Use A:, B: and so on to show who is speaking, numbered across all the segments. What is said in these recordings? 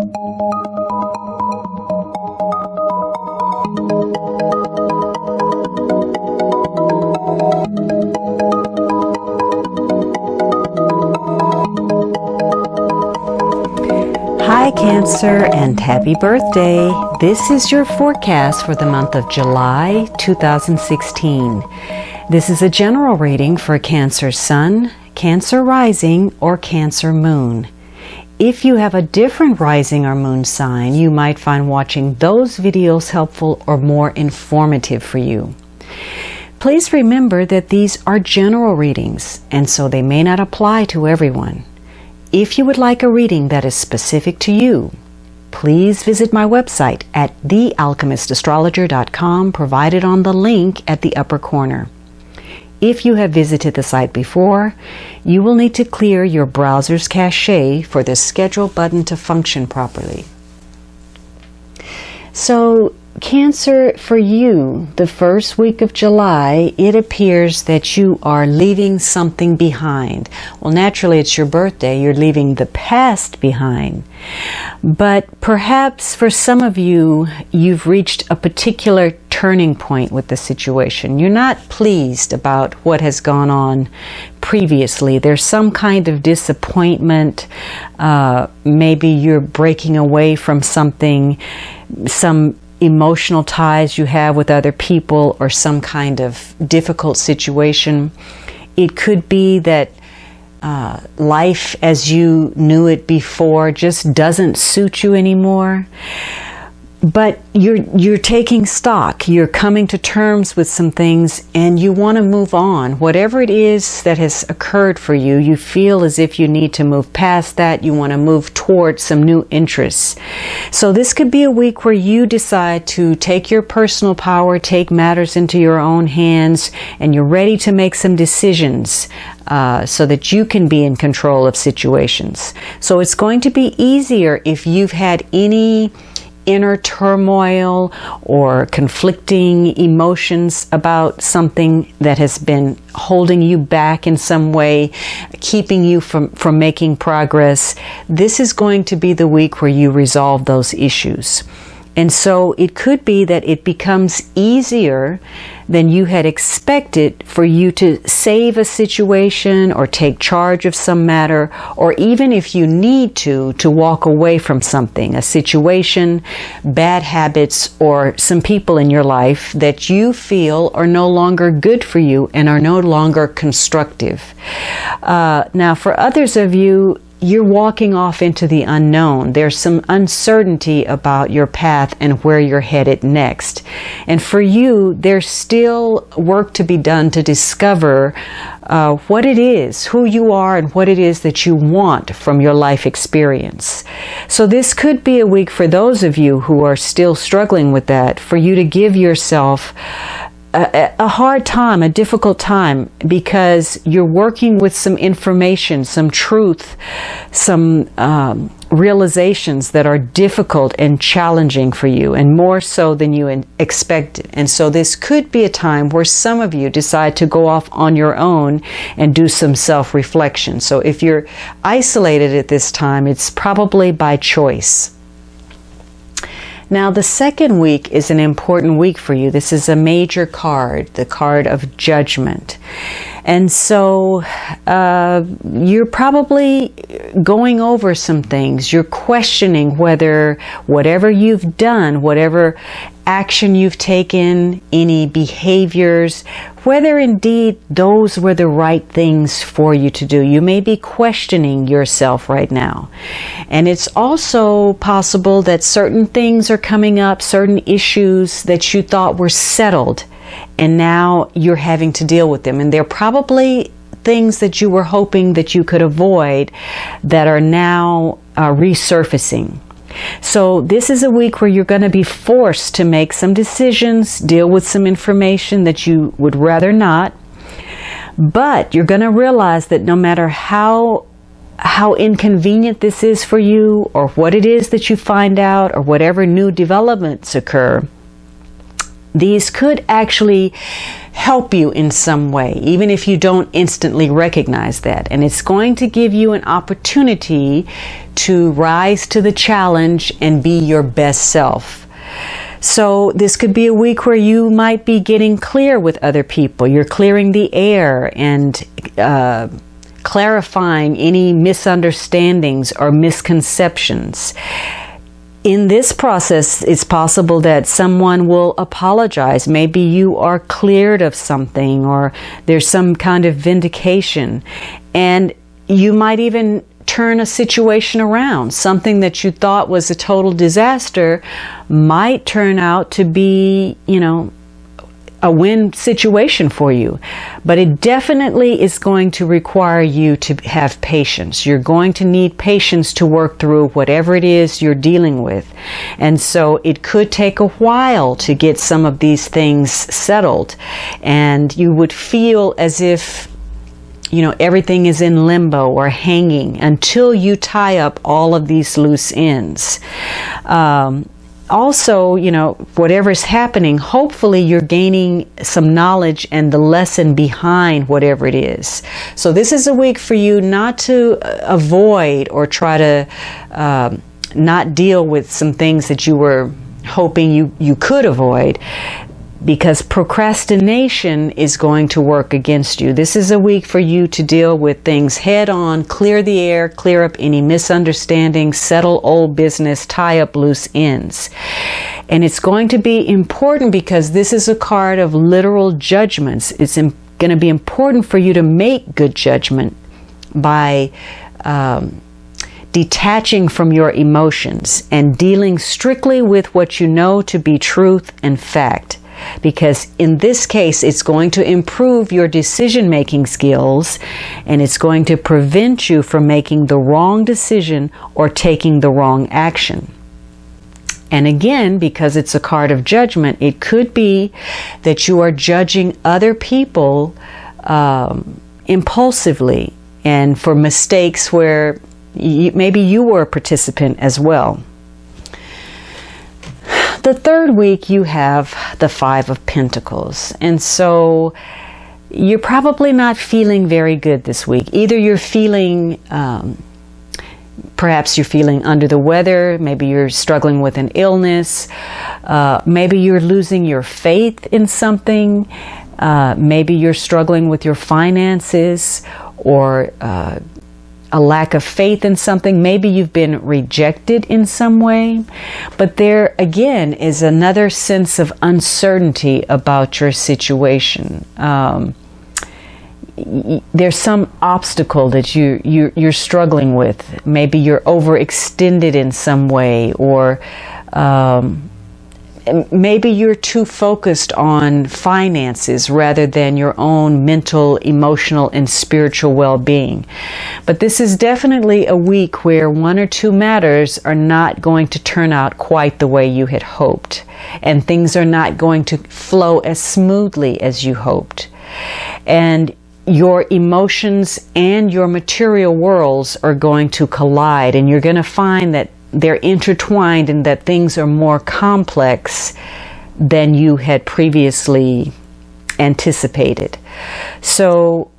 A: Hi Cancer, and happy birthday. This is your forecast for the month of July 2016. This is a general reading for Cancer Sun, Cancer Rising, or Cancer Moon. If you have a different rising or moon sign, you might find watching those videos helpful or more informative for you. Please remember that these are general readings, and so they may not apply to everyone. If you would like a reading that is specific to you, please visit my website at thealchemistastrologer.com, provided on the link at the upper corner. If you have visited the site before, you will need to clear your browser's cache for the schedule button to function properly. So, Cancer, for you, the first week of July, it appears that you are leaving something behind. Well, naturally, it's your birthday. You're leaving the past behind. But perhaps for some of you, you've reached a particular turning point with the situation. You're not pleased about what has gone on previously. There's some kind of disappointment. Maybe you're breaking away from something, some emotional ties you have with other people, or some kind of difficult situation. It could be that life as you knew it before just doesn't suit you anymore. But you're taking stock, you're coming to terms with some things, and you want to move on. Whatever it is that has occurred for you, you feel as if you need to move past that. You want to move towards some new interests. So this could be a week where you decide to take your personal power, take matters into your own hands, and you're ready to make some decisions so that you can be in control of situations. So it's going to be easier if you've had any inner turmoil or conflicting emotions about something that has been holding you back in some way, keeping you from making progress. This is going to be the week where you resolve those issues. And so it could be that it becomes easier than you had expected for you to save a situation or take charge of some matter, or even if you need to walk away from something, a situation, bad habits, or some people in your life that you feel are no longer good for you and are no longer constructive. Now, for others of you, you're walking off into the unknown. There's some uncertainty about your path and where you're headed next. And for you, there's still work to be done to discover what it is, who you are, and what it is that you want from your life experience. So this could be a week for those of you who are still struggling with that, for you to give yourself a hard time, a difficult time, because you're working with some information, some truth, some realizations that are difficult and challenging for you, and more so than you expected. And so this could be a time where some of you decide to go off on your own and do some self-reflection. So if you're isolated at this time, it's probably by choice. Now, the second week is an important week for you. This is a major card, the card of Judgment. And so you're probably going over some things. You're questioning whether whatever you've done, whatever action you've taken, any behaviors, whether indeed those were the right things for you to do. You may be questioning yourself right now. And it's also possible that certain things are coming up, certain issues that you thought were settled, and now you're having to deal with them. And they're probably things that you were hoping that you could avoid that are now resurfacing. So this is a week where you're going to be forced to make some decisions, deal with some information that you would rather not. But you're going to realize that no matter how inconvenient this is for you, or what it is that you find out, or whatever new developments occur, these could actually help you in some way, even if you don't instantly recognize that. And it's going to give you an opportunity to rise to the challenge and be your best self. So this could be a week where you might be getting clear with other people. You're clearing the air and clarifying any misunderstandings or misconceptions. In this process, it's possible that someone will apologize. Maybe you are cleared of something, or there's some kind of vindication. And you might even turn a situation around. Something that you thought was a total disaster might turn out to be, a win situation for you. But it definitely is going to require you to have patience. You're going to need patience to work through whatever it is you're dealing with. And so it could take a while to get some of these things settled. And you would feel as if everything is in limbo or hanging until you tie up all of these loose ends. Also, whatever's happening, hopefully you're gaining some knowledge and the lesson behind whatever it is. So this is a week for you not to avoid or try to not deal with some things that you were hoping you could avoid, because procrastination is going to work against you. This is a week for you to deal with things head on, clear the air, clear up any misunderstandings, settle old business, tie up loose ends. And it's going to be important because this is a card of literal judgments. It's going to be important for you to make good judgment by detaching from your emotions and dealing strictly with what you know to be truth and fact. Because in this case, it's going to improve your decision-making skills, and it's going to prevent you from making the wrong decision or taking the wrong action. And again, because it's a card of judgment, it could be that you are judging other people impulsively and for mistakes where maybe you were a participant as well. The third week, you have the Five of Pentacles. And so you're probably not feeling very good this week. Either you're feeling, perhaps you're feeling under the weather. Maybe you're struggling with an illness. Maybe you're losing your faith in something. Maybe you're struggling with your finances, or a lack of faith in something. Maybe you've been rejected in some way. But there again is another sense of uncertainty about your situation. There's some obstacle that you're struggling with. Maybe you're overextended in some way, or maybe you're too focused on finances rather than your own mental, emotional, and spiritual well-being. But this is definitely a week where one or two matters are not going to turn out quite the way you had hoped, and things are not going to flow as smoothly as you hoped. And your emotions and your material worlds are going to collide, and you're going to find that they're intertwined and that things are more complex than you had previously anticipated. So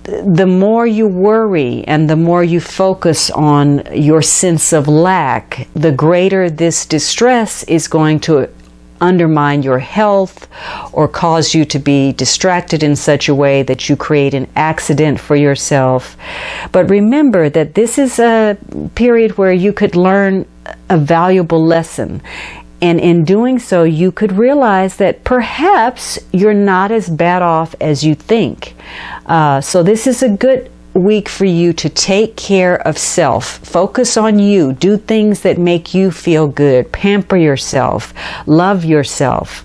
A: the more you worry and the more you focus on your sense of lack, the greater this distress is going to undermine your health or cause you to be distracted in such a way that you create an accident for yourself. But remember that this is a period where you could learn a valuable lesson. And in doing so, you could realize that perhaps you're not as bad off as you think. So this is a good week for you to take care of self. Focus on you. Do things that make you feel good. Pamper yourself. Love yourself.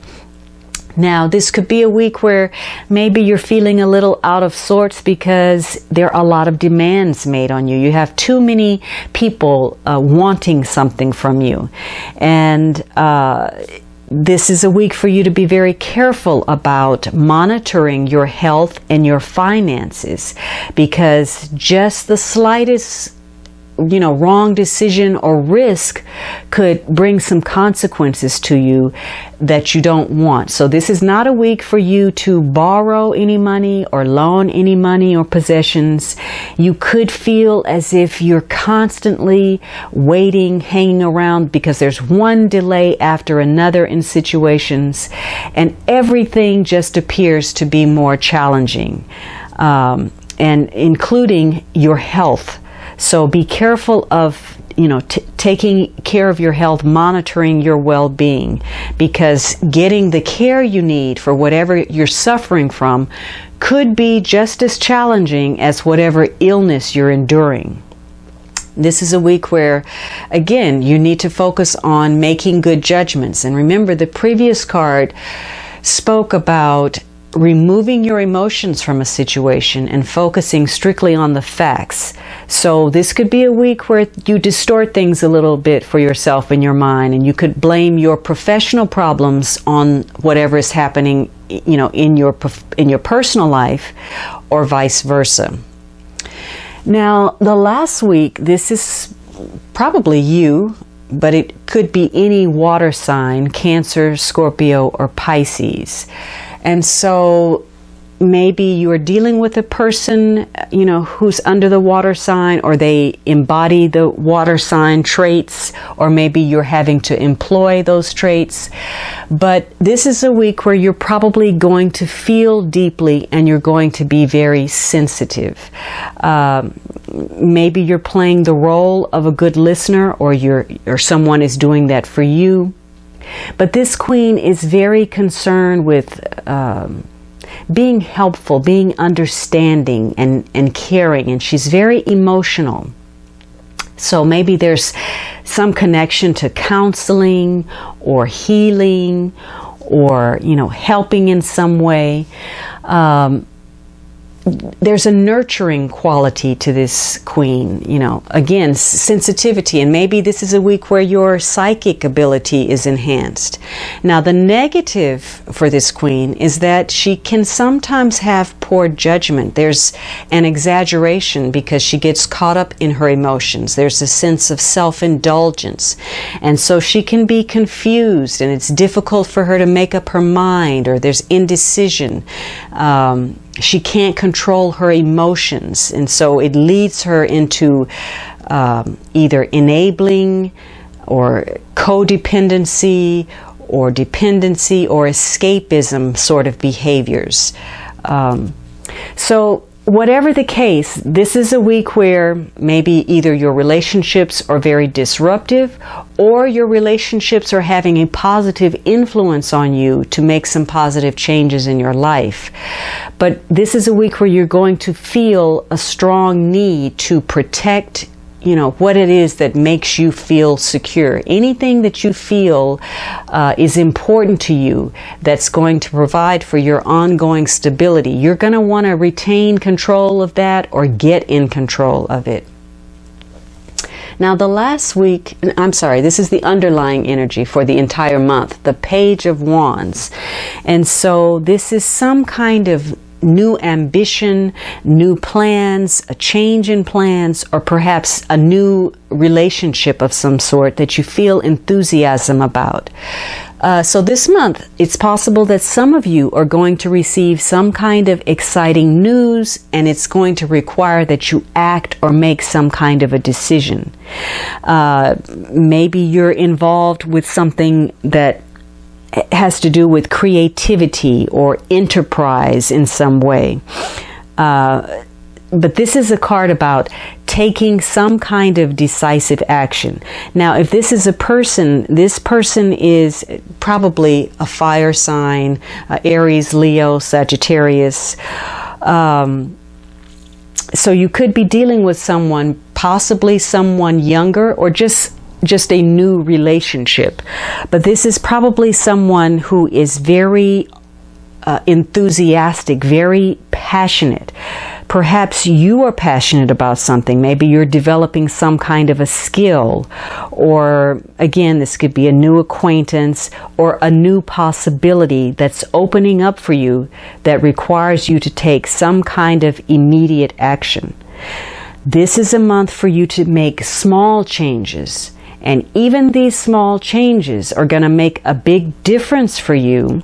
A: Now, this could be a week where maybe you're feeling a little out of sorts because there are a lot of demands made on you. You have too many people wanting something from you. And this is a week for you to be very careful about monitoring your health and your finances, because just the slightest wrong decision or risk could bring some consequences to you that you don't want. So this is not a week for you to borrow any money or loan any money or possessions. You could feel as if you're constantly waiting, hanging around, because there's one delay after another in situations, and everything just appears to be more challenging, and including your health. So be careful of taking care of your health, monitoring your well-being, because getting the care you need for whatever you're suffering from could be just as challenging as whatever illness you're enduring. This is a week where, again, you need to focus on making good judgments. And remember, the previous card spoke about removing your emotions from a situation and focusing strictly on the facts. So this could be a week where you distort things a little bit for yourself in your mind, and you could blame your professional problems on whatever is happening, in your personal life, or vice versa. Now, the last week, this is probably you, but it could be any water sign: Cancer, Scorpio, or Pisces. And so maybe you are dealing with a person, who's under the water sign, or they embody the water sign traits, or maybe you're having to employ those traits. But this is a week where you're probably going to feel deeply, and you're going to be very sensitive. Maybe you're playing the role of a good listener, or someone is doing that for you. But this queen is very concerned with being helpful, being understanding and caring, and she's very emotional. So maybe there's some connection to counseling or healing, or helping in some way. There's a nurturing quality to this queen, again, sensitivity, and maybe this is a week where your psychic ability is enhanced. Now, the negative for this queen is that she can sometimes have poor judgment. There's an exaggeration because she gets caught up in her emotions. There's a sense of self-indulgence, and so she can be confused, and it's difficult for her to make up her mind, or there's indecision. She can't control her emotions, and so it leads her into either enabling or codependency or dependency or escapism sort of behaviors. So whatever the case, this is a week where maybe either your relationships are very disruptive, or your relationships are having a positive influence on you to make some positive changes in your life. But this is a week where you're going to feel a strong need to protect what it is that makes you feel secure. Anything that you feel is important to you, that's going to provide for your ongoing stability, you're going to want to retain control of that or get in control of it. Now, the last week, this is the underlying energy for the entire month, the Page of Wands. And so this is some kind of new ambition, new plans, a change in plans, or perhaps a new relationship of some sort that you feel enthusiasm about. So this month, it's possible that some of you are going to receive some kind of exciting news, and it's going to require that you act or make some kind of a decision. Maybe you're involved with something that has to do with creativity or enterprise in some way. But this is a card about taking some kind of decisive action. Now, if this is a person, this person is probably a fire sign, Aries, Leo, Sagittarius. So you could be dealing with someone, possibly someone younger, or just a new relationship. But this is probably someone who is very enthusiastic, very passionate. Perhaps you are passionate about something. Maybe you're developing some kind of a skill, or again, this could be a new acquaintance or a new possibility that's opening up for you that requires you to take some kind of immediate action. This is a month for you to make small changes. And even these small changes are going to make a big difference for you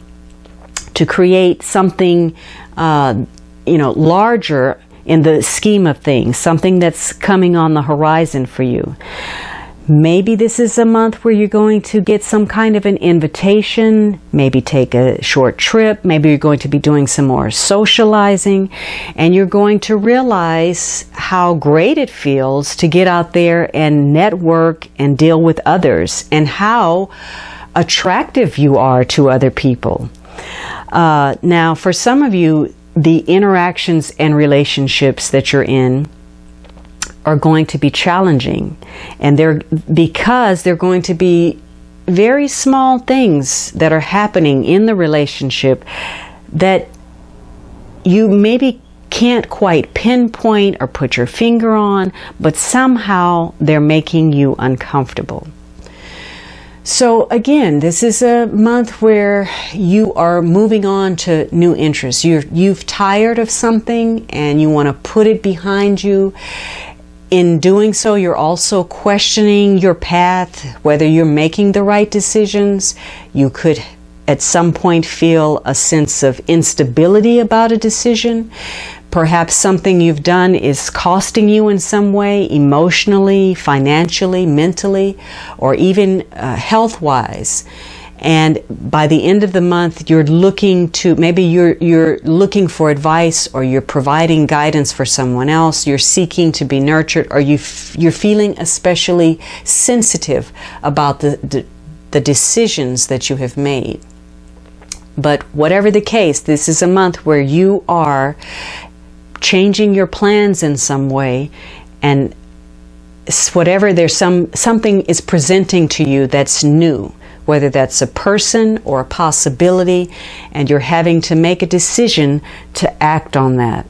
A: to create something, larger in the scheme of things, something that's coming on the horizon for you. Maybe this is a month where you're going to get some kind of an invitation, maybe take a short trip, maybe you're going to be doing some more socializing, and you're going to realize how great it feels to get out there and network and deal with others, and how attractive you are to other people. Now, for some of you, the interactions and relationships that you're in are going to be challenging, and because they're going to be very small things that are happening in the relationship that you maybe can't quite pinpoint or put your finger on, but somehow they're making you uncomfortable. So again, this is a month where you are moving on to new interests. You've tired of something and you want to put it behind you. In doing so, you're also questioning your path, whether you're making the right decisions. You could at some point feel a sense of instability about a decision. Perhaps something you've done is costing you in some way, emotionally, financially, mentally, or even health-wise. And by the end of the month, you're looking to, maybe you're looking for advice, or you're providing guidance for someone else, you're seeking to be nurtured, or you're feeling especially sensitive about the decisions that you have made. But whatever the case, this is a month where you are changing your plans in some way, and whatever something is presenting to you that's new, whether that's a person or a possibility, and you're having to make a decision to act on that.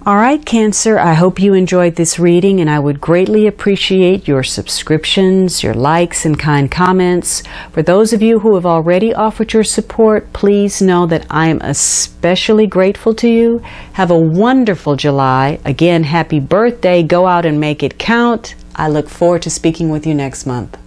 A: All right, Cancer, I hope you enjoyed this reading, and I would greatly appreciate your subscriptions, your likes, and kind comments. For those of you who have already offered your support, please know that I am especially grateful to you. Have a wonderful July. Again, happy birthday. Go out and make it count. I look forward to speaking with you next month.